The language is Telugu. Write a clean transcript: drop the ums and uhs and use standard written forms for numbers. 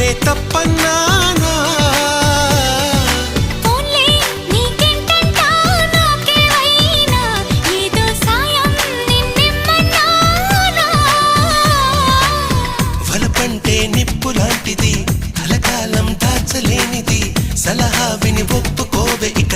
నేనే తప్పన్నానా వలపంటే నిప్పు లాంటిది కలకాలం దాచలేనిది సలహా విని ఒప్పుకోవే ఇక